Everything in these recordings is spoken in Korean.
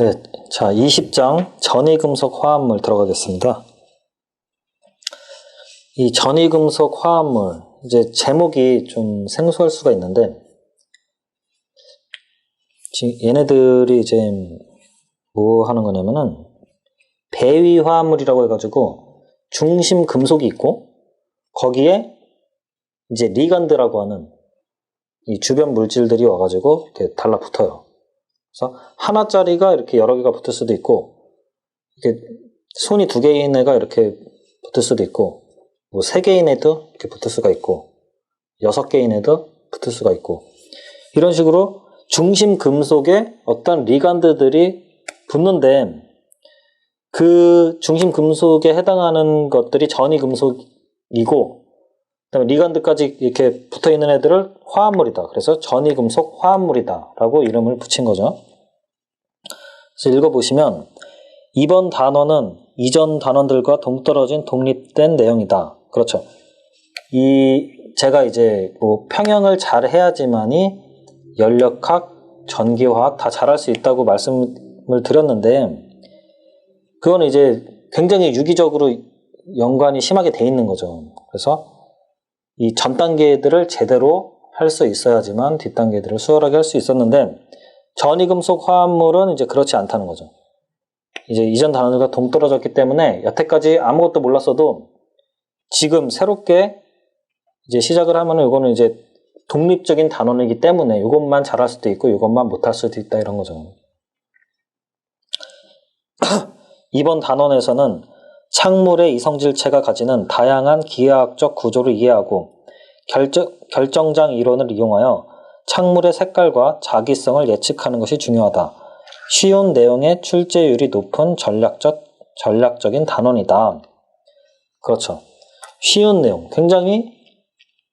네, 자, 20장 전이금속 화합물 들어가겠습니다. 이 전이금속 화합물, 이제 제목이 좀 생소할 수가 있는데, 얘네들이 이제 뭐 하는 거냐면은, 배위 화합물이라고 해가지고, 중심 금속이 있고, 거기에 이제 리간드라고 하는 이 주변 물질들이 와가지고 이렇게 달라붙어요. 그래서 하나짜리가 이렇게 여러 개가 붙을 수도 있고, 이렇게 손이 두 개인 애가 이렇게 붙을 수도 있고, 뭐 세 개인 애도 이렇게 붙을 수가 있고, 6개인 애도 붙을 수가 있고, 이런 식으로 중심 금속에 어떤 리간드들이 붙는데, 그 중심 금속에 해당하는 것들이 전이 금속이고, 그다음에 리간드까지 이렇게 붙어 있는 애들을 화합물이다. 그래서 전이금속 화합물이다라고 이름을 붙인 거죠. 그래서 읽어보시면 이번 단어는 이전 단원들과 동떨어진 독립된 내용이다. 그렇죠. 제가 이제 뭐 평형을 잘 해야지만이 연력학, 전기화학 다 잘할 수 있다고 말씀을 드렸는데, 그거는 이제 굉장히 유기적으로 연관이 심하게 돼 있는 거죠. 그래서 이 전 단계들을 제대로 할 수 있어야지만 뒷 단계들을 수월하게 할 수 있었는데, 전이금속 화합물은 이제 그렇지 않다는 거죠. 이제 이전 단원들과 동떨어졌기 때문에 여태까지 아무것도 몰랐어도 지금 새롭게 이제 시작을 하면은 이거는 이제 독립적인 단원이기 때문에 이것만 잘할 수도 있고 이것만 못할 수도 있다, 이런 거죠. 이번 단원에서는 창물의 이성질체가 가지는 다양한 기하학적 구조를 이해하고 결정장 이론을 이용하여 창물의 색깔과 자기성을 예측하는 것이 중요하다. 쉬운 내용의 출제율이 높은 전략적인 단원이다. 그렇죠. 쉬운 내용, 굉장히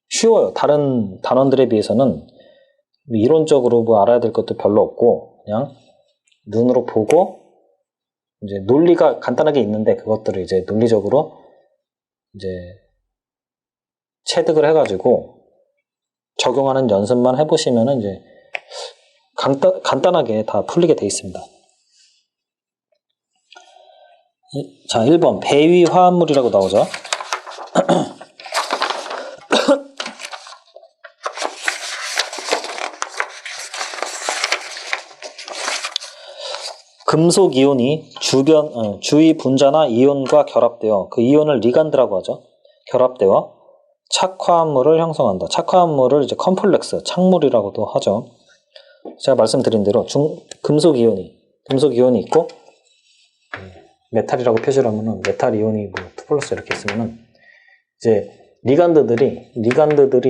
쉬워요. 다른 단원들에 비해서는 이론적으로 뭐 알아야 될 것도 별로 없고, 그냥 눈으로 보고 이제 논리가 간단하게 있는데, 그것들을 이제 논리적으로 이제 체득을 해가지고 적용하는 연습만 해보시면은 이제 간단하게 다 풀리게 돼 있습니다. 자, 1번 배위 화합물이라고 나오죠. 금속 이온이 주위 분자나 이온과 결합되어, 그 이온을 리간드라고 하죠. 결합되어 착화합물을 형성한다. 착화합물을 이제 컴플렉스, 착물이라고도 하죠. 제가 말씀드린 대로 금속 이온이 있고, 메탈이라고 표시를 하면은 메탈 이온이 뭐 2+ 이렇게 있으면은 이제 리간드들이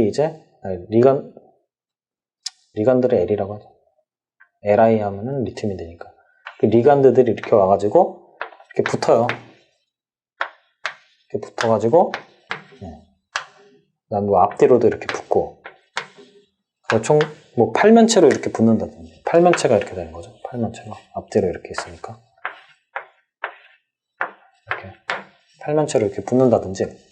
이제 리간드를 L이라고 하죠. Li 하면은 리튬이 되니까. 그 리간드들이 이렇게 와가지고 이렇게 붙어요. 이렇게 붙어가지고, 그다음 뭐 앞뒤로도 이렇게 붙고, 총 뭐 팔면체로 이렇게 붙는다든지, 팔면체가 이렇게 되는 거죠. 팔면체가 앞뒤로 이렇게 있으니까 이렇게 팔면체로 이렇게 붙는다든지,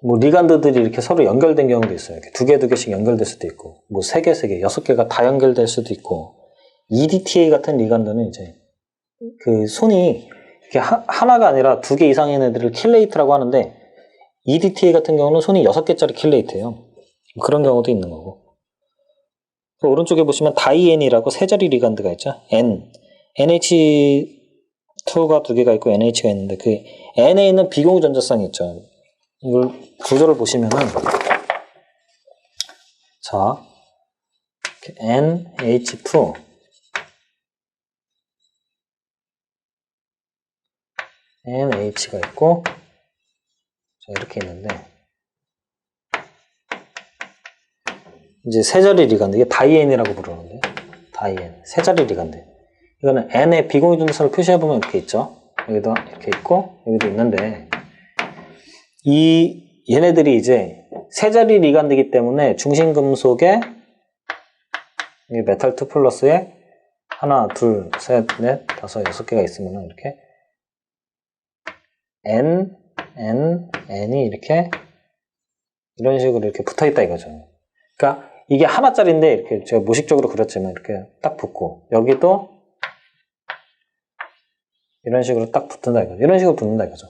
뭐 리간드들이 이렇게 서로 연결된 경우도 있어요. 이렇게 두 개씩 연결될 수도 있고, 뭐 3개, 6개가 다 연결될 수도 있고. EDTA 같은 리간드는 이제 그 손이 이렇게 하나가 아니라 2개 이상인 애들을 킬레이트라고 하는데, EDTA 같은 경우는 손이 6개짜리 킬레이트예요. 그런 경우도 있는 거고. 오른쪽에 보시면 다이엔이라고 3자리 리간드가 있죠. NH2가 2개가 있고 NH가 있는데, 그 N에 있는 비공유 전자쌍이 있죠. 이걸 구조를 보시면은, 자, NH2, NH가 있고, 자, 이렇게 있는데, 이제 3자리 리간드, 이게 다이엔이라고 부르는데, 다이엔, 3자리 리간드. 이거는 N의 비공유 전자쌍을 표시해보면 이렇게 있죠. 여기도 이렇게 있고, 여기도 있는데, 얘네들이 이제 3자리 리간드이기 때문에 중심 금속에 메탈 2+에 하나, 둘, 셋, 넷, 다섯, 6개가 있으면 이렇게 N이 이렇게 이런 식으로 이렇게 붙어 있다 이거죠. 그러니까 이게 하나짜리인데 이렇게 제가 무식적으로 그렸지만 이렇게 딱 붙고 여기도 이런 식으로 딱 붙는다 이거죠. 이런 식으로 붙는다 이거죠.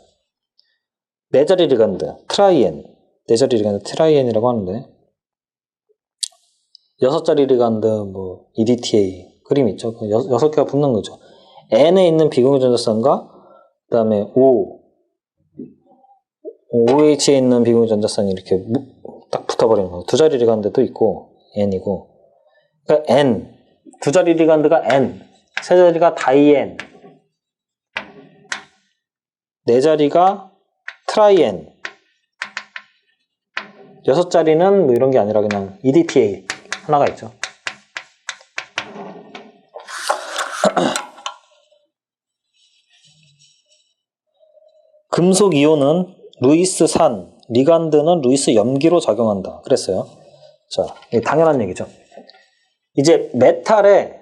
네 자리 리간드 트라이엔, 네 자리 리간드 트라이엔이라고 하는데 여섯 자리 리간드 뭐 EDTA 그림 있죠. 여섯 개가 붙는 거죠. N에 있는 비공유전자쌍과 그 다음에 OH에 있는 비공유전자쌍이 이렇게 딱 붙어버리는 거예요. 두 자리 리간드도 있고 N이고, 그러니까 N 두 자리 리간드가 N, 세 자리가 다이엔, 네 자리가 트라이엔, 여섯 자리는 뭐 이런 게 아니라 그냥 EDTA 하나가 있죠. 금속 이온은 루이스 산, 리간드는 루이스 염기로 작용한다. 그랬어요. 자, 당연한 얘기죠. 이제 메탈에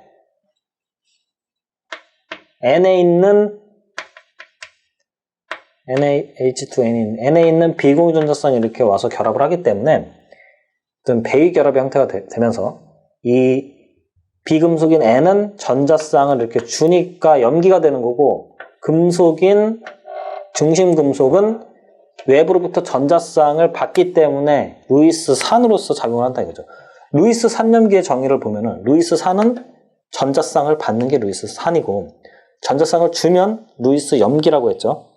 N에 있는 NaH2N인 N에 있는 비공유전자쌍이 이렇게 와서 결합을 하기 때문에 어떤 베이 결합의 형태가 되면서 이 비금속인 N은 전자쌍을 이렇게 주니까 염기가 되는 거고, 금속인 중심 금속은 외부로부터 전자쌍을 받기 때문에 루이스 산으로서 작용을 한다 이거죠. 루이스 산염기의 정의를 보면은 루이스 산은 전자쌍을 받는 게 루이스 산이고, 전자쌍을 주면 루이스 염기라고 했죠.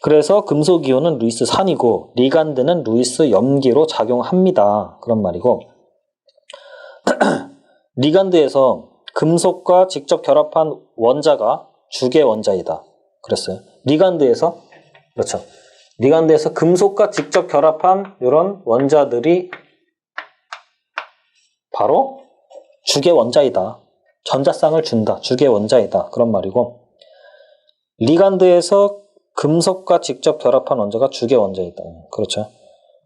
그래서 금속 이온은 루이스 산이고 리간드는 루이스 염기로 작용합니다. 그런 말이고, 리간드에서 금속과 직접 결합한 원자가 주계 원자이다. 그랬어요. 리간드에서, 그렇죠. 리간드에서 금속과 직접 결합한 이런 원자들이 바로 주계 원자이다. 전자쌍을 준다. 주계 원자이다. 그런 말이고, 리간드에서 금속과 직접 결합한 원자가 주계 원자이다. 그렇죠.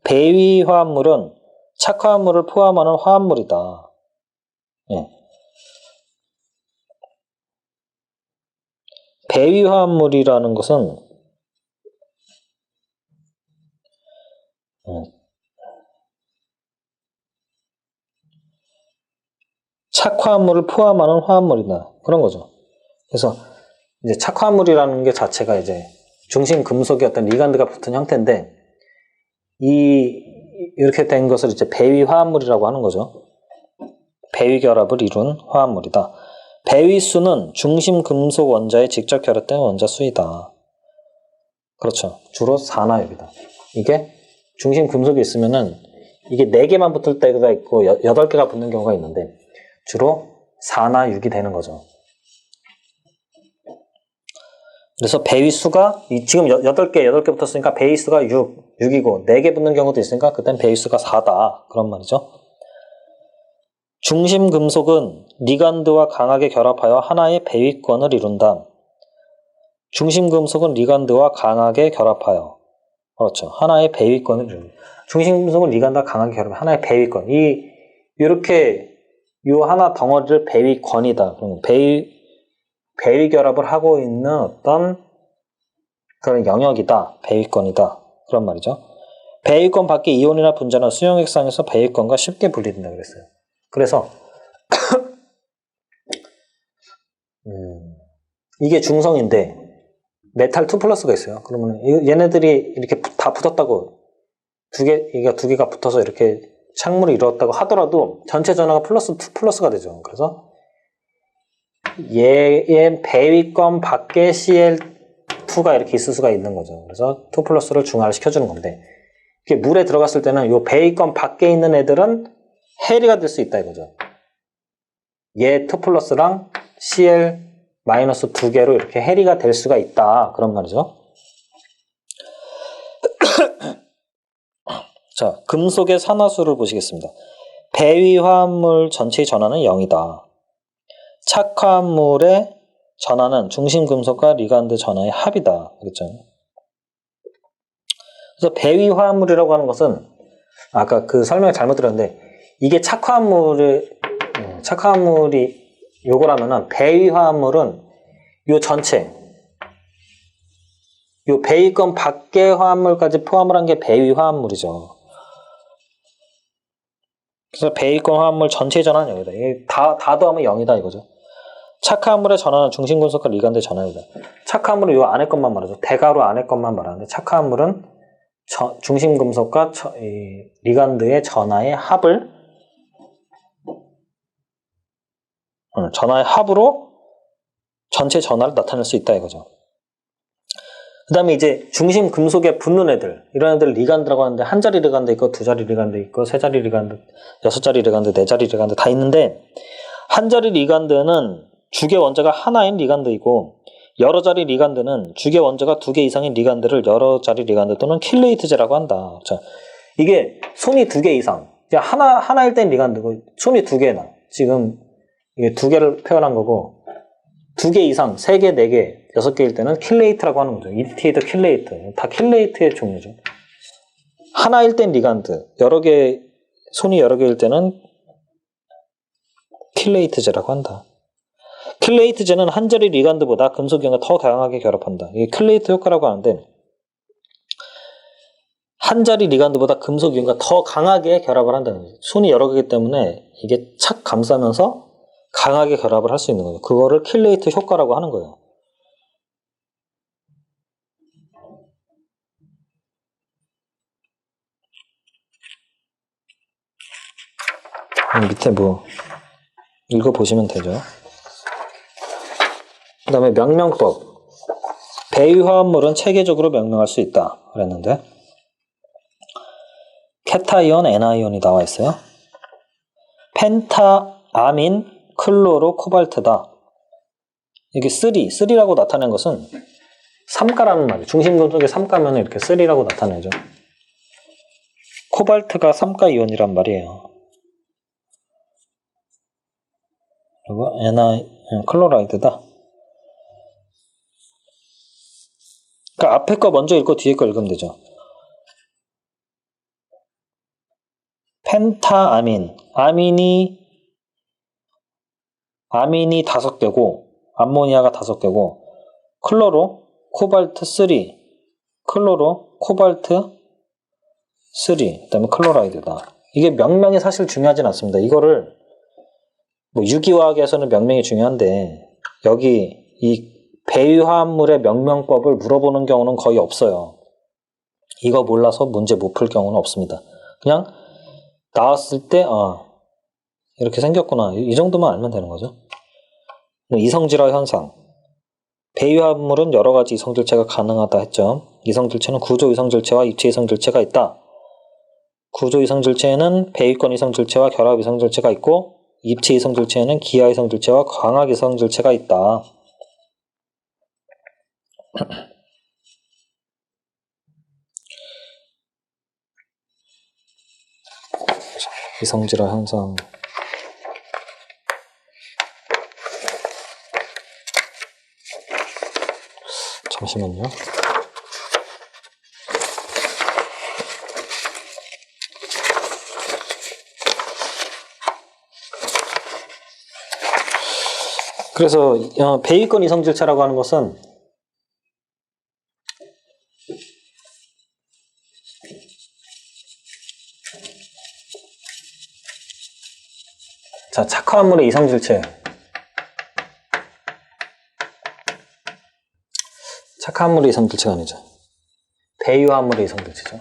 배위 화합물은 착화합물을 포함하는 화합물이다. 예. 배위 화합물이라는 것은 착화합물을 포함하는 화합물이다. 그런 거죠. 그래서 이제 착화합물이라는 게 자체가 이제 중심 금속의 어떤 리간드가 붙은 형태인데, 이렇게 된 것을 이제 배위 화합물이라고 하는 거죠. 배위 결합을 이룬 화합물이다. 배위 수는 중심 금속 원자에 직접 결합된 원자 수이다. 그렇죠. 주로 4나 6이다. 이게 중심 금속이 있으면은 이게 4개만 붙을 때가 있고 8개가 붙는 경우가 있는데 주로 4나 6이 되는 거죠. 그래서 배위 수가 지금 8개 붙었으니까 배위 수가 6이고 4개 붙는 경우도 있으니까 그땐 배위 수가 4다. 그런 말이죠. 중심 금속은 리간드와 강하게 결합하여 하나의 배위권을 이룬다. 중심 금속은 리간드와 강하게 결합하여, 그렇죠. 하나의 배위권을 이룬다. 중심 금속은 리간드와 강하게 결합하여 하나의 배위권. 이렇게 요 하나 덩어리를 배위권이다. 배위 결합을 하고 있는 어떤 그런 영역이다. 배위권이다. 그런 말이죠. 배위권 밖에 이온이나 분자나 수용 핵상에서 배위권과 쉽게 분리된다 그랬어요. 그래서 이게 중성인데 메탈 2+가 있어요. 그러면 얘네들이 이렇게 다 붙었다고 두 개가 붙어서 이렇게 창물을 이루었다고 하더라도 전체 전하가 플러스 2+가 되죠. 그래서 얘의 배위권 밖에 Cl2가 이렇게 있을 수가 있는 거죠. 그래서 2+를 중화를 시켜주는 건데, 이게 물에 들어갔을 때는 이 배위권 밖에 있는 애들은 해리가 될 수 있다 이거죠. 얘 2+랑 Cl-2개로 이렇게 해리가 될 수가 있다. 그런 말이죠. 자, 금속의 산화수를 보시겠습니다. 배위 화합물 전체의 전하는 0이다. 착화물의 전하는 중심 금속과 리간드 전하의 합이다. 그렇죠? 그래서 배위 화합물이라고 하는 것은 아까 그 설명을 잘못 들었는데, 이게 착화물이 요거라면은 배위 화합물은 요 전체, 요 배위권 밖의 화합물까지 포함을 한 게 배위 화합물이죠. 그래서 배위권 화합물 전체 전하는 0이다. 이게 다 더하면 0이다 이거죠. 착화합물의 전하는 중심금속과 리간드의 전하이다. 착화합물은 이 안에 것만 말하죠. 대가로 안에 것만 말하는데 착화합물은 중심금속과 리간드의 전하의 합을 전하의 합으로 전체 전하를 나타낼 수 있다 이거죠. 그 다음에 이제 중심 금속에 붙는 애들, 이런 애들 리간드라고 하는데 한 자리 리간드 있고 두 자리 리간드 있고 세 자리 리간드, 여섯 자리 리간드, 네 자리 리간드 다 있는데 한 자리 리간드는 주계 원자가 하나인 리간드이고 여러 자리 리간드는 주계 원자가 두 개 이상인 리간드를 여러 자리 리간드 또는 킬레이트제라고 한다. 자, 이게 손이 두 개 이상, 하나일 땐 리간드고 손이 두 개나 지금 이게 두 개를 표현한 거고. 두 개 이상, 세 개, 네 개, 여섯 개일 때는 킬레이트라고 하는 거죠. 이디테이터, 킬레이트. 다 킬레이트의 종류죠. 하나일 땐 리간드, 손이 여러 개일 때는 킬레이트제라고 한다. 킬레이트제는 한 자리 리간드보다 금속 이온과 더 강하게 결합한다. 이게 킬레이트 효과라고 하는데, 한 자리 리간드보다 금속 이온과 더 강하게 결합을 한다는 거죠. 손이 여러 개이기 때문에 이게 착 감싸면서 강하게 결합을 할 수 있는 거죠. 그거를 킬레이트 효과라고 하는 거예요. 밑에 뭐 읽어보시면 되죠. 그 다음에 명명법. 배위화합물은 체계적으로 명명할 수 있다 그랬는데 케타이온, 애나이온이 나와 있어요. 펜타아민 클로로 코발트다. 이게 3라고 나타낸 것은 삼가라는 말이에요. 중심금속의 삼가면 이렇게 3라고 나타내죠. 코발트가 삼가 이온이란 말이에요. 그리고 클로라이드다. 그러니까 앞에 거 먼저 읽고 뒤에 거 읽으면 되죠. 펜타아민, 아민이 5개고 암모니아가 5개고 클로로 코발트 3, 클로로 코발트 3, 그다음에 클로라이드다. 이게 명명이 사실 중요하진 않습니다. 이거를 뭐 유기화학에서는 명명이 중요한데 여기 이 배위화합물의 명명법을 물어보는 경우는 거의 없어요. 이거 몰라서 문제 못 풀 경우는 없습니다. 그냥 나왔을 때 이렇게 생겼구나. 이 정도만 알면 되는 거죠. 이성질화 현상. 배위화합물은 여러 가지 이성질체가 가능하다 했죠. 이성질체는 구조 이성질체와 입체 이성질체가 있다. 구조 이성질체에는 배위권 이성질체와 결합 이성질체가 있고 입체 이성질체에는 기하 이성질체와 광학 이성질체가 있다. 이성질화 현상. 잠시만요. 그래서 배위권 이성질체라고 하는 것은 자, 착화합물의 이성질체. 착화합물의 이성질체가 아니죠. 배위화합물의 이성질체죠.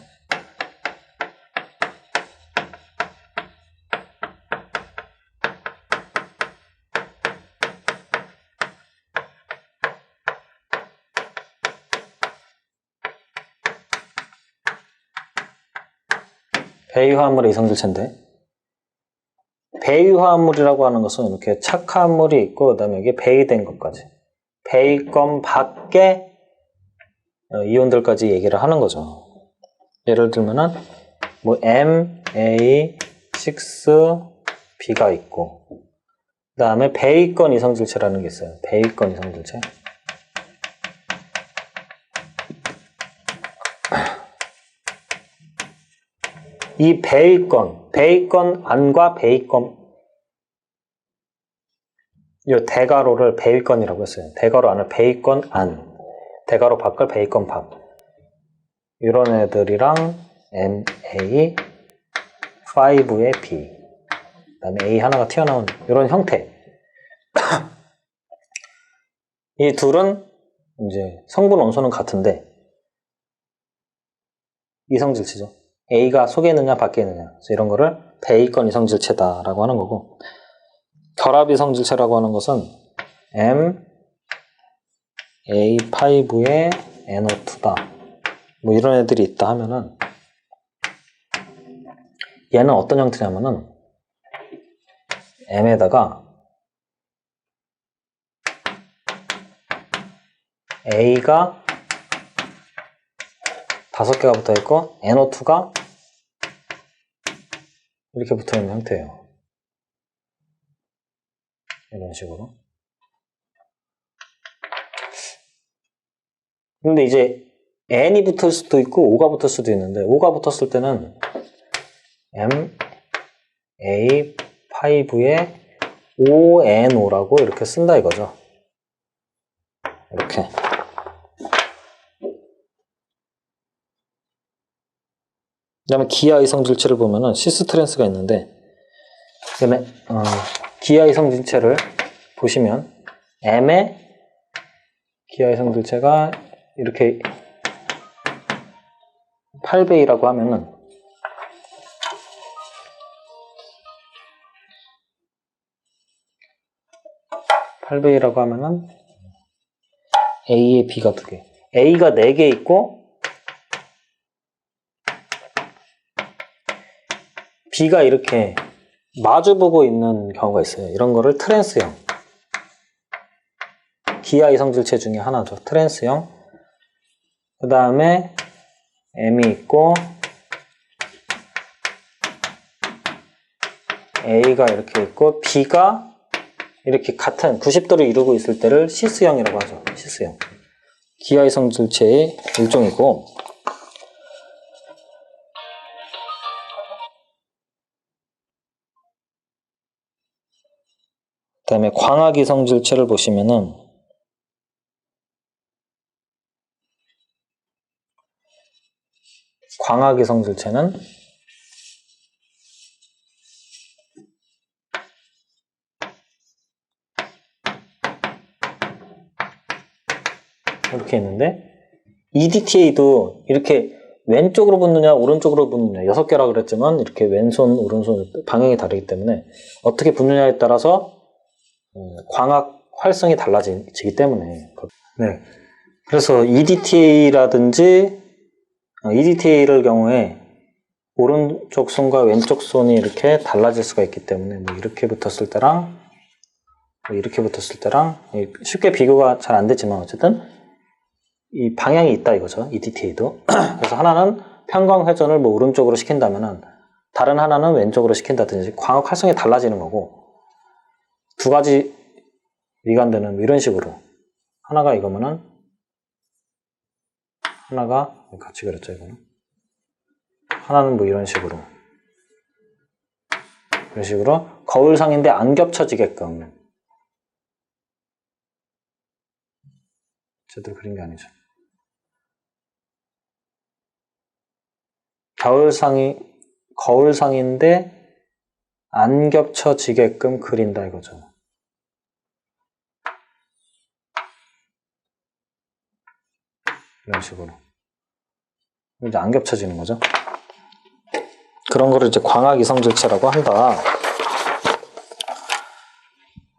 배위화합물의 이성질체인데 배위화합물이라고 하는 것은 이렇게 착화합물이 있고 그 다음에 이게 배위된 것까지 배위권 밖에 이온들까지 얘기를 하는 거죠. 예를 들면은 뭐 MA6B가 있고 그 다음에 배위권 이성질체라는 게 있어요. 배위권 이성질체. 이 배위권 안과 배위권 이 대가로를 배위권이라고 했어요. 대가로 안을 배위권 안, 대가로 밖을 배위권 밖. 이런 애들이랑 MA5의 B 그다음에 A 하나가 튀어나온 이런 형태. 이 둘은 이제 성분 원소는 같은데 이성질체죠. A가 속에 있느냐 밖에 있느냐. 그래서 이런 거를 배이권 이성질체다라고 하는 거고, 결합 이성질체라고 하는 것은 M A5의 NO2다. 뭐 이런 애들이 있다 하면은 얘는 어떤 형태냐면은 M에다가 A가 5개가 붙어 있고 NO2가 이렇게 붙어 있는 형태예요. 이런 식으로. 근데 이제 N이 붙을 수도 있고 O가 붙을 수도 있는데, O가 붙었을 때는 M A5의 ONO라고 이렇게 쓴다 이거죠. 이렇게. 그다음에 기하 이성질체를 보면은 시스트랜스가 있는데, 그다음에 기하 이성질체를 보시면 M의 기하 이성질체가 이렇게 8배이라고 하면은 A에 B가 2개, A가 4개 있고 B가 이렇게 마주보고 있는 경우가 있어요. 이런 거를 트랜스형, 기하 이성질체 중에 하나죠. 트랜스형. 그 다음에 M이 있고 A가 이렇게 있고 B가 이렇게 같은 90도를 이루고 있을 때를 시스형이라고 하죠. 시스형. 기하 이성질체의 일종이고, 그 다음에 광학 이성질체를 보시면은 광학 이성질체는 이렇게 있는데, EDTA도 이렇게 왼쪽으로 붙느냐 오른쪽으로 붙느냐 6개라 그랬지만 이렇게 왼손 오른손 방향이 다르기 때문에 어떻게 붙느냐에 따라서 광학 활성이 달라지기 때문에. 네. 그래서 EDTA라든지 EDTA를 경우에 오른쪽 손과 왼쪽 손이 이렇게 달라질 수가 있기 때문에 뭐 이렇게 붙었을 때랑 뭐 이렇게 붙었을 때랑 쉽게 비교가 잘 안 되지만 어쨌든 이 방향이 있다 이거죠. EDTA도. 그래서 하나는 편광 회전을 뭐 오른쪽으로 시킨다면은 다른 하나는 왼쪽으로 시킨다든지 광학 활성이 달라지는 거고, 두 가지 미관되는 이런 식으로. 하나가 이거면은 하나가 같이 그렸죠 이거는. 하나는 뭐 이런 식으로. 이런 식으로 거울상인데 안 겹쳐지게끔. 제대로 그린 게 아니죠. 거울상인데 안 겹쳐지게끔 그린다 이거죠. 이런 식으로. 이제 안 겹쳐지는 거죠. 그런 거를 이제 광학 이성질체라고 한다.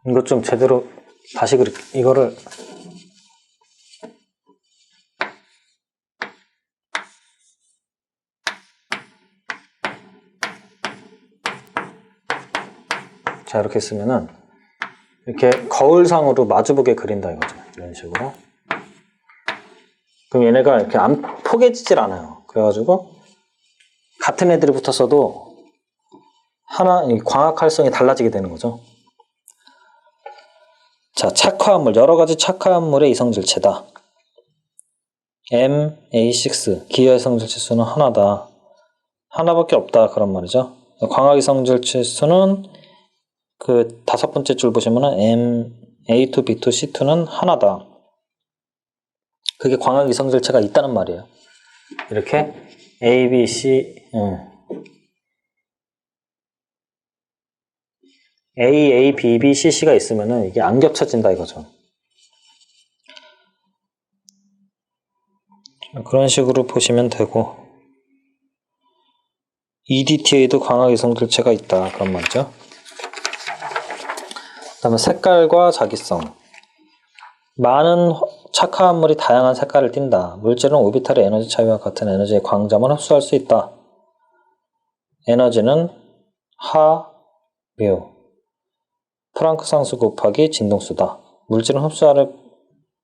이거 좀 제대로 다시 이거를 자 이렇게 쓰면은 이렇게 거울상으로 마주보게 그린다 이거죠. 이런 식으로. 그럼 얘네가 이렇게 안 포개지질 않아요. 그래가지고 같은 애들이 붙었어도 하나 광학 활성이 달라지게 되는 거죠. 자, 착화합물, 여러 가지 착화합물의 이성질체다. MA6 기하 이성질체 수는 하나다. 하나밖에 없다 그런 말이죠. 광학 이성질체 수는 그 5번째 줄 보시면은 A2, B2, C2는 하나다. 그게 광학 이성질체가 있다는 말이에요. 이렇게 A, B, C A, B, B, C가 있으면은 이게 안 겹쳐진다 이거죠. 그런 식으로 보시면 되고, EDTA도 광학 이성 들체가 있다 그런 말이죠. 그 다음에 색깔과 자기성. 많은 착화합물이 다양한 색깔을 띈다. 물질은 오비탈의 에너지 차이와 같은 에너지의 광점을 흡수할 수 있다. 에너지는 하, 뮤. 프랑크 상수 곱하기 진동수다. 물질은 흡수하는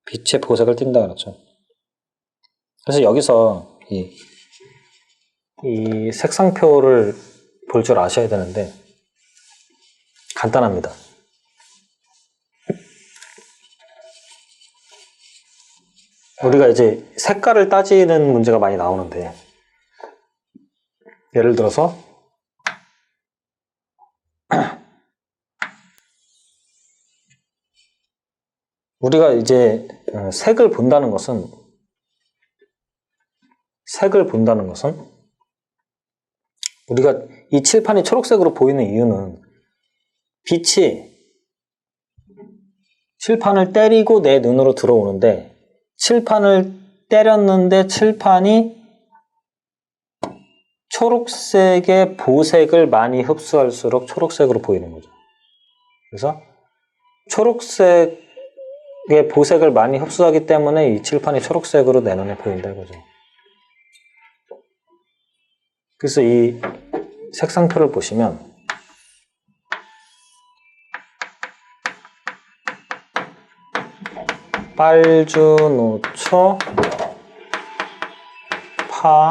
빛의 보색을 띈다 그렇죠. 그래서 여기서 이 색상표를 볼 줄 아셔야 되는데 간단합니다. 우리가 이제 색깔을 따지는 문제가 많이 나오는데, 예를 들어서 우리가 이제 색을 본다는 것은 우리가 이 칠판이 초록색으로 보이는 이유는 빛이 칠판을 때리고 내 눈으로 들어오는데, 칠판을 때렸는데 칠판이 초록색의 보색을 많이 흡수할수록 초록색으로 보이는 거죠. 그래서 초록색의 보색을 많이 흡수하기 때문에 이 칠판이 초록색으로 내 눈에 보인다 이거죠. 그래서 이 색상표를 보시면 빨주, 노초, 파,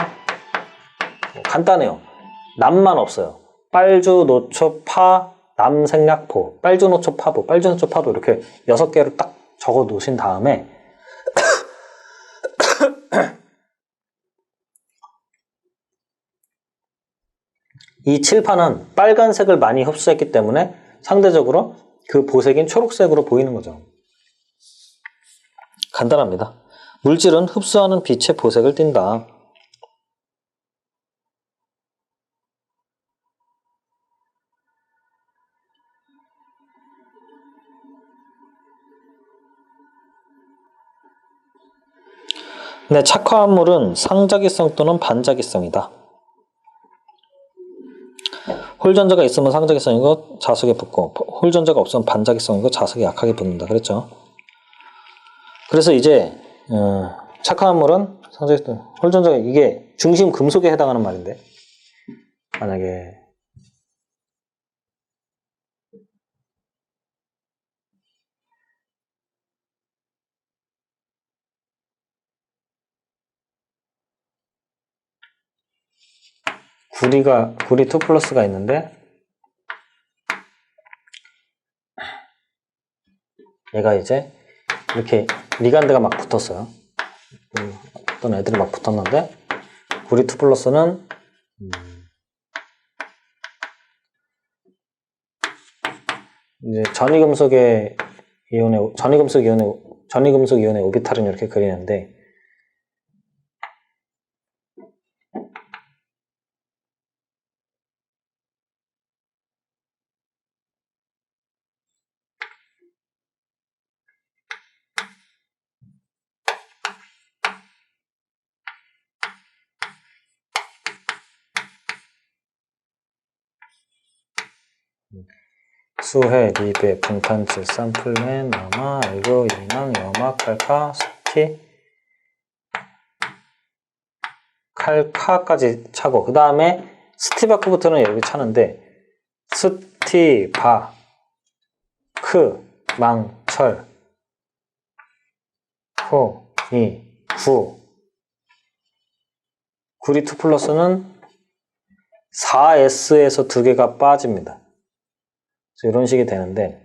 간단해요. 남만 없어요. 빨주, 노초, 파, 남, 생략포, 빨주, 노초, 파도, 빨주, 노초, 파도 이렇게 6개를 딱 적어 놓으신 다음에 이 칠판은 빨간색을 많이 흡수했기 때문에 상대적으로 그 보색인 초록색으로 보이는 거죠. 간단합니다. 물질은 흡수하는 빛의 보색을 띈다. 네, 착화합물은 상자기성 또는 반자기성이다. 홀전자가 있으면 상자기성이고 자석에 붙고, 홀전자가 없으면 반자기성이고 자석에 약하게 붙는다. 그랬죠? 그래서 이제 착화합물은 상자기성, 홀전자가 이게 중심 금속에 해당하는 말인데, 만약에 구리 2+가 있는데 얘가 이제 이렇게 리간드가 막 붙었어요. 어떤 애들이 막 붙었는데 구리 2+는 이제 전이금속 이온의 오비탈은 이렇게 그리는데, 수해, 리베, 분탄질, 산플렌, 남아, 알고, 인왕, 염화, 칼카, 스티, 칼카까지 차고, 그 다음에 스티바크부터는 여기 차는데, 스티바, 망, 철, 호, 니, 구. 구리 2+는 4S에서 2개가 빠집니다. 이런 식이 되는데,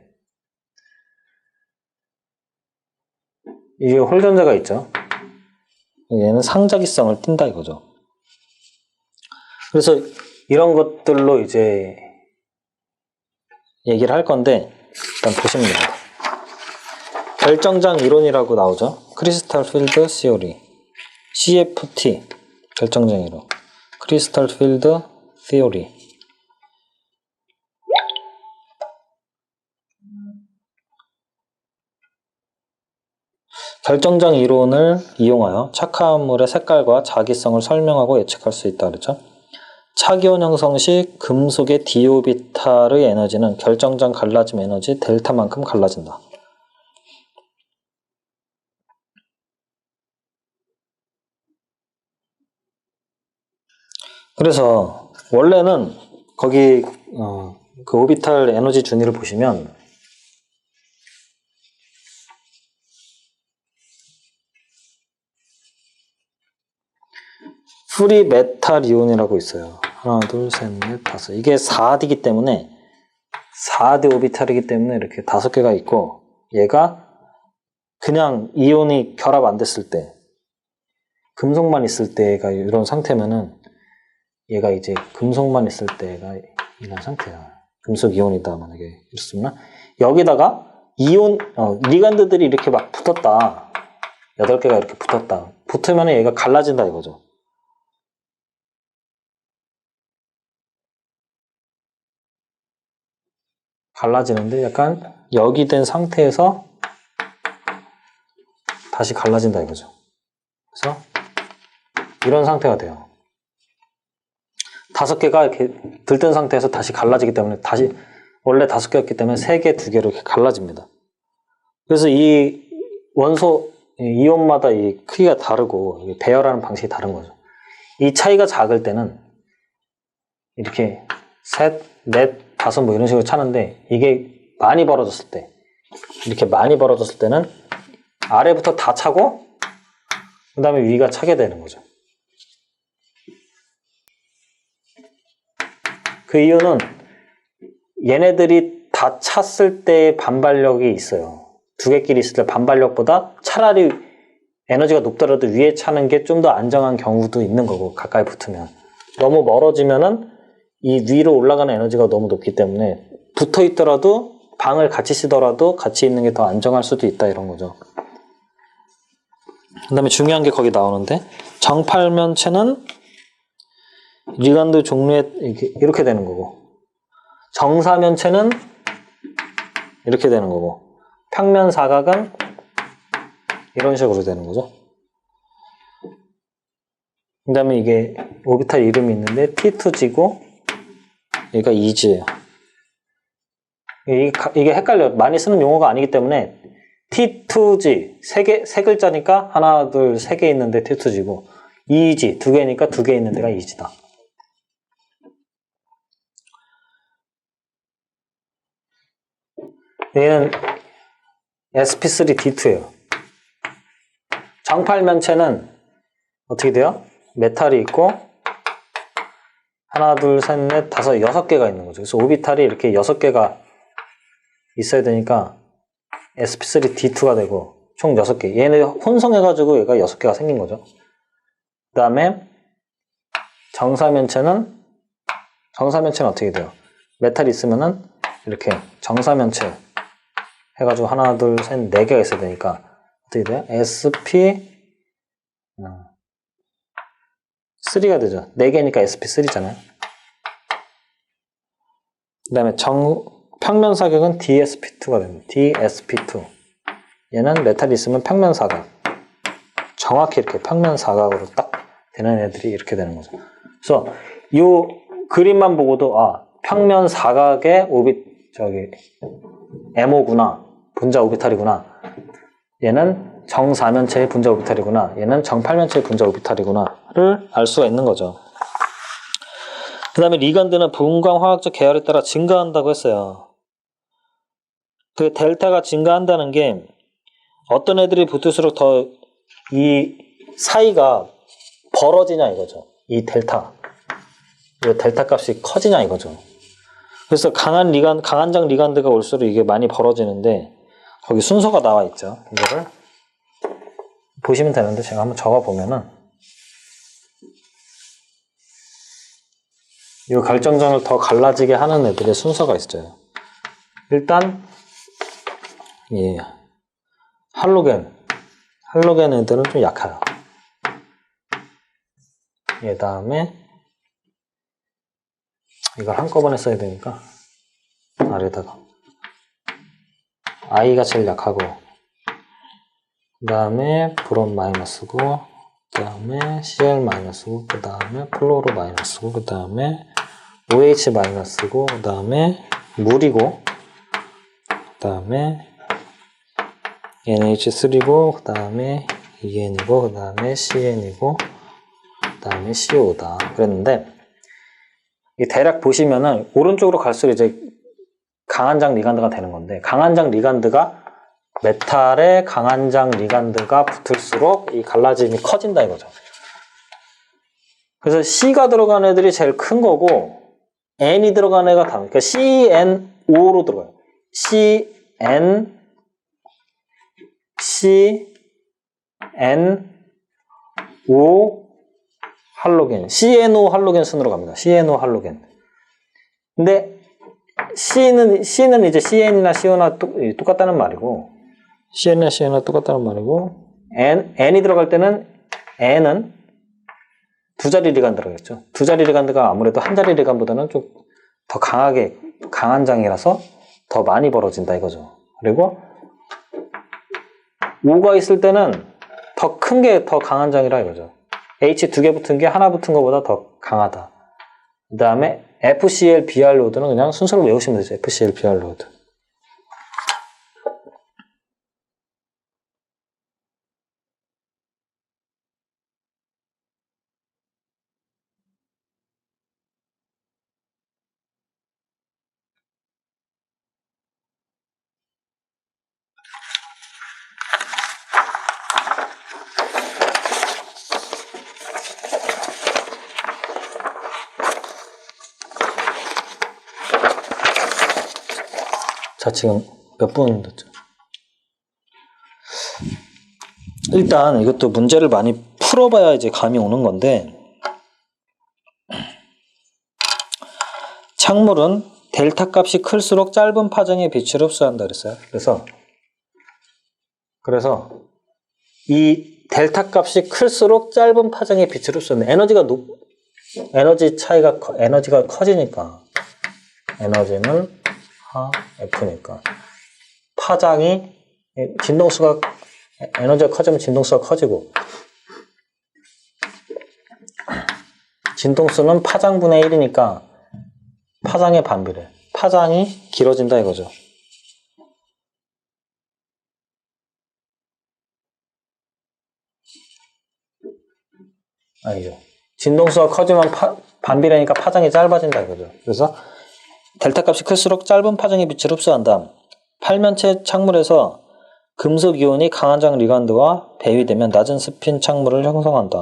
이게 홀전자가 있죠. 얘는 상자기성을 띈다 이거죠. 그래서 이런 것들로 이제 얘기를 할 건데, 일단 보시면 됩니다. 결정장 이론이라고 나오죠. 크리스탈 필드 시오리, CFT 결정장 이론, 크리스탈 필드 시오리. 결정장 이론을 이용하여 착화물의 색깔과 자기성을 설명하고 예측할 수 있다 그랬죠. 차기온 형성 시 금속의 d오비탈의 에너지는 결정장 갈라짐 에너지 델타만큼 갈라진다. 그래서 원래는 거기 그 오비탈 에너지 준위를 보시면 프리 메탈 이온이라고 있어요. 하나, 둘, 셋, 넷, 다섯. 이게 4D이기 때문에 4D 오비탈이기 때문에 이렇게 5개가 있고 얘가 그냥 이온이 결합 안 됐을 때 금속만 있을 때가 이런 상태면은 얘가 이제 금속만 있을 때가 이런 상태야. 금속 이온이다 만약에 이렇습니다. 여기다가 이온 리간드들이 이렇게 막 붙었다. 8개가 이렇게 붙었다. 붙으면 얘가 갈라진다 이거죠. 갈라지는데 약간 역이 된 상태에서 다시 갈라진다 이거죠. 그래서 이런 상태가 돼요. 5개가 이렇게 들뜬 상태에서 다시 갈라지기 때문에 다시 원래 5개였기 때문에 3개, 2개로 이렇게 갈라집니다. 그래서 이 원소 이온마다 이 크기가 다르고 배열하는 방식이 다른 거죠. 이 차이가 작을 때는 이렇게 셋, 넷, 5 뭐 이런 식으로 차는데 이게 많이 벌어졌을 때 이렇게 많이 벌어졌을 때는 아래부터 다 차고 그 다음에 위가 차게 되는 거죠. 그 이유는 얘네들이 다 찼을 때의 반발력이 있어요. 2개끼리 있을 때 반발력보다 차라리 에너지가 높더라도 위에 차는 게 좀 더 안정한 경우도 있는 거고 가까이 붙으면 너무 멀어지면은 이 위로 올라가는 에너지가 너무 높기 때문에 붙어 있더라도 방을 같이 쓰더라도 같이 있는 게 더 안정할 수도 있다 이런 거죠. 그 다음에 중요한 게 거기 나오는데 정팔면체는 리간드 종류에 이렇게 되는 거고 정사면체는 이렇게 되는 거고 평면사각은 이런 식으로 되는 거죠. 그 다음에 이게 오비탈 이름이 있는데 T2G고 얘가 2G예요. 이게 헷갈려요. 많이 쓰는 용어가 아니기 때문에 T2G 세 글자니까 하나, 둘, 3개 있는데 T2G고 2G 2개니까 2개 있는 데가 2G다. 얘는 sp3d2예요. 정팔면체는 어떻게 돼요? 메탈이 있고 하나, 둘, 셋, 넷, 5, 6개가 있는 거죠. 그래서 오비탈이 이렇게 6개가 있어야 되니까 sp3d2가 되고 총 6개. 얘네 혼성해가지고 얘가 6개가 생긴 거죠. 그 다음에 정사면체는 어떻게 돼요? 메탈이 있으면은 이렇게 정사면체 해가지고 하나, 둘, 셋, 4개가 있어야 되니까 어떻게 돼요? SP 3가 되죠. 4개니까 SP3잖아요. 그 다음에 평면사각은 DSP2가 됩니다. DSP2. 얘는 메탈이 있으면 평면사각. 정확히 이렇게 평면사각으로 딱 되는 애들이 이렇게 되는 거죠. 그래서 이 그림만 보고도 평면사각의 MO구나. 분자 오비탈이구나. 얘는 정사면체의 분자 오비탈이구나. 얘는 정팔면체의 분자 오비탈이구나를 알 수가 있는 거죠. 그 다음에 리간드는 분광 화학적 계열에 따라 증가한다고 했어요. 그 델타가 증가한다는 게 어떤 애들이 붙을수록 더 이 사이가 벌어지냐 이거죠. 이 델타 값이 커지냐 이거죠. 그래서 강한장 리간드가 올수록 이게 많이 벌어지는데 거기 순서가 나와 있죠. 이거를 보시면 되는데 제가 한번 적어 보면은 이 결정전을 더 갈라지게 하는 애들의 순서가 있어요. 일단 할로겐 애들은 좀 약해요. 그 다음에 이걸 한꺼번에 써야 되니까 아래다가 I가 제일 약하고 그 다음에 브롬 마이너스고, 그 다음에 Cl 마이너스고, 그 다음에 플로로 마이너스고, 그 다음에 OH 마이너스고, 그 다음에 물이고, 그 다음에 NH3고, 그 다음에 EN이고, 그 다음에 CN이고, 그 다음에 CO다. 그랬는데, 이 대략 보시면은, 오른쪽으로 갈수록 이제 강한장 리간드가 되는 건데, 강한장 리간드가 메탈에 강한장 리간드가 붙을수록 이 갈라짐이 커진다 이거죠. 그래서 C가 들어간 애들이 제일 큰 거고, N이 들어간 애가 다른, 그러니까 CNO로 들어가요. CNO 할로겐, CNO 할로겐 순으로 갑니다. CNO 할로겐. 근데 C는 이제 CN이나 CO나 똑같다는 말이고, CN이나 CO나 똑같다는 말이고, N이 들어갈 때는 N은 두 자리 리간드 들어가겠죠. 두 자리 리간드가 아무래도 한 자리 리간드보다는 좀 더 강한 장이라서 더 많이 벌어진다 이거죠. 그리고 O가 있을 때는 더 큰 게 더 강한 장이라 이거죠. H 두 개 붙은 게 하나 붙은 것보다 더 강하다. 그 다음에 FCl, Br 로드는 그냥 순서로 외우시면 되죠. FCl, Br 로드. 자, 지금 몇 분 됐죠? 일단 이것도 문제를 많이 풀어봐야 이제 감이 오는 건데, 착물은 델타 값이 클수록 짧은 파장의 빛을 흡수한다 그랬어요. 그래서 이 델타 값이 클수록 짧은 파장의 빛을 흡수한다. 에너지가 커지니까 에너지는 F니까 파장이 에너지가 커지면 진동수가 커지고, 진동수는 파장분의 1이니까 파장의 반비례, 파장이 길어진다 이거죠. 아니죠. 진동수가 커지면 반비례니까 파장이 짧아진다 이거죠. 그래서 델타 값이 클수록 짧은 파장의 빛을 흡수한다. 팔면체 착물에서 금속 이온이 강한 장 리간드와 배위되면 낮은 스핀 착물을 형성한다.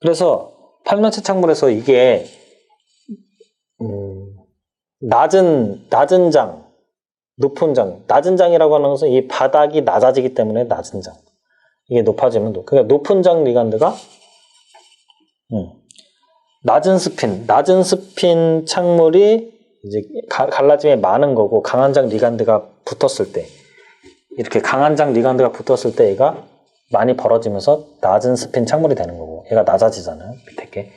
그래서 팔면체 착물에서 이게 낮은 장, 높은 장, 낮은 장이라고 하는 것은 이 바닥이 낮아지기 때문에 낮은 장. 이게 높아지면 그러니까 높은 장 리간드가 낮은 스핀 착물이 이제 갈라짐이 많은 거고, 강한 장 리간드가 붙었을 때, 이렇게 강한 장 리간드가 붙었을 때 얘가 많이 벌어지면서 낮은 스핀 착물이 되는 거고, 얘가 낮아지잖아요. 밑에 게.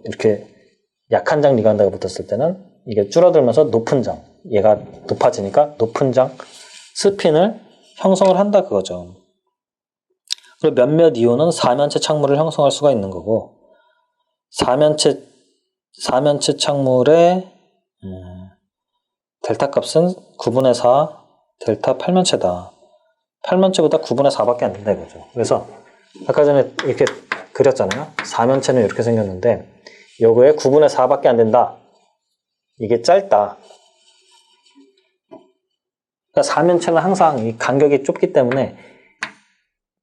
이렇게 약한 장 리간드가 붙었을 때는 이게 줄어들면서 높은 장, 얘가 높아지니까 높은 장 스핀을 형성을 한다 그거죠. 그리고 몇몇 이온은 사면체 착물을 형성할 수가 있는 거고, 사면체 착물의 델타 값은 9분의 4 델타 팔면체다. 팔면체보다 9분의 4밖에 안 된다 이거죠. 그래서 아까 전에 이렇게 그렸잖아요. 사면체는 이렇게 생겼는데 요거에 9분의 4밖에 안 된다. 이게 짧다. 그러니까 사면체는 항상 이 간격이 좁기 때문에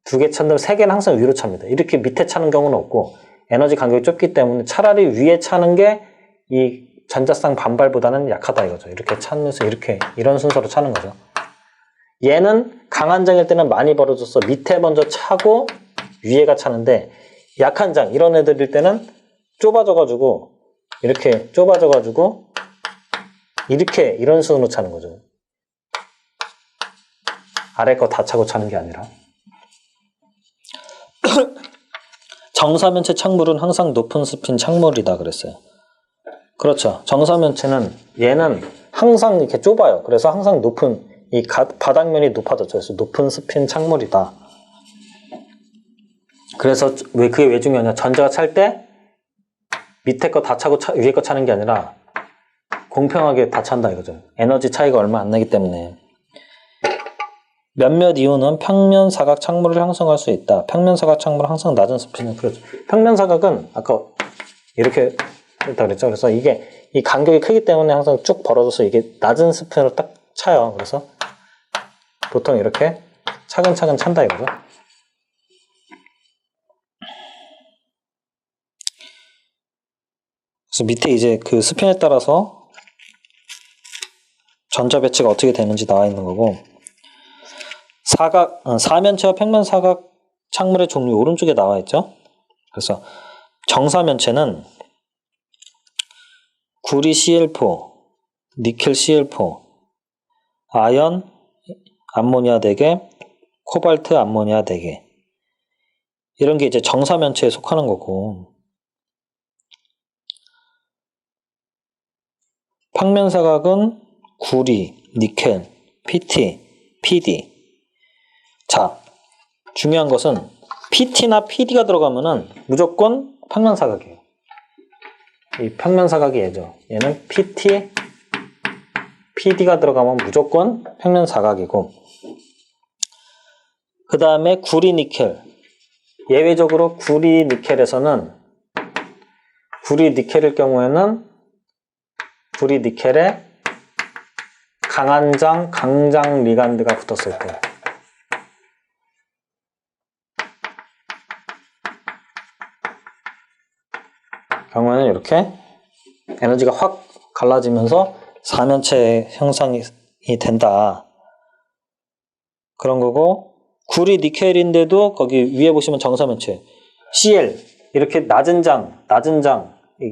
두 개 찬다면 세 개는 항상 위로 찹니다. 이렇게 밑에 차는 경우는 없고, 에너지 간격이 좁기 때문에 차라리 위에 차는 게 이 전자쌍 반발보다는 약하다 이거죠. 이렇게 차면서 이런 순서로 차는 거죠. 얘는 강한 장일 때는 많이 벌어져서 밑에 먼저 차고 위에가 차는데, 약한 장 이런 애들일 때는 좁아져가지고 이렇게 이런 순으로 차는 거죠. 아래 거 다 차고 차는 게 아니라. 정사면체 착물은 항상 높은 스핀 착물이다 그랬어요. 그렇죠. 정사면체는 얘는 항상 이렇게 좁아요. 그래서 항상 높은, 이 바닥면이 높아졌죠. 그래서 높은 스핀 착물이다. 그래서 그게 왜 중요하냐? 전자가 찰 때 밑에 거 다 차고 위에 거 차는 게 아니라 공평하게 다 찬다 이거죠. 에너지 차이가 얼마 안 나기 때문에. 몇몇 이온은 평면 사각 착물을 형성할 수 있다. 평면 사각 착물은 항상 낮은 스핀을 그렇죠. 평면 사각은 아까 이렇게 했다 그랬죠. 그래서 이게 이 간격이 크기 때문에 항상 쭉 벌어져서 이게 낮은 스핀으로 딱 차요. 그래서 보통 이렇게 차근차근 찬다 이거죠. 그래서 밑에 이제 그 스핀에 따라서 전자 배치가 어떻게 되는지 나와 있는 거고, 사면체와 평면 사각 착물의 종류 오른쪽에 나와 있죠. 그래서 정사면체는 구리 CL4, 니켈 CL4, 아연 암모니아 4개, 코발트 암모니아 4개. 이런 게 이제 정사면체에 속하는 거고, 평면 사각은 구리, 니켈, PT, PD. 자, 중요한 것은 PT나 PD가 들어가면은 무조건 평면 사각이에요. 이 평면 사각이 얘죠. 얘는 PT, PD가 들어가면 무조건 평면 사각이고, 그 다음에 구리, 니켈. 예외적으로 구리, 니켈에서는 구리, 니켈일 경우에는 구리, 니켈에 강한장, 강장 리간드가 붙었을 때 경우에는 이렇게 에너지가 확 갈라지면서 사면체 형성이 된다. 그런 거고, 구리, 니켈인데도 거기 위에 보시면 정사면체 CL 이렇게 낮은 장,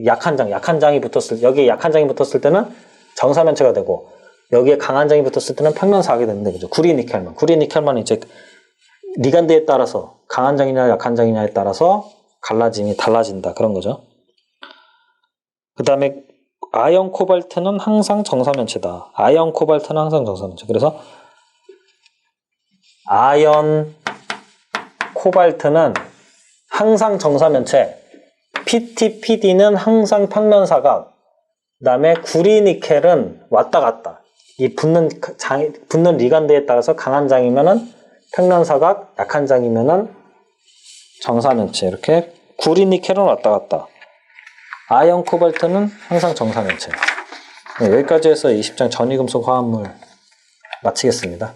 약한 장이 여기에 약한 장이 붙었을 때는 정사면체가 되고, 여기에 강한 장이 붙었을 때는 평면 사각이 되는데, 그죠? 구리, 니켈만 이제 리간드에 따라서 강한 장이냐 약한 장이냐에 따라서 갈라짐이 달라진다. 그런 거죠. 그 다음에 아연 코발트는 항상 정사면체다. 그래서 아연 코발트는 항상 정사면체, PT, PD는 항상 평면 사각, 그 다음에 구리, 니켈은 왔다 갔다. 이 붙는 리간드에 따라서 강한 장이면은 평면 사각, 약한 장이면은 정사면체. 이렇게 구리, 니켈은 왔다 갔다. 아연 코발트는 항상 정사면체. 네, 여기까지 해서 20장 전위금속 화합물 마치겠습니다.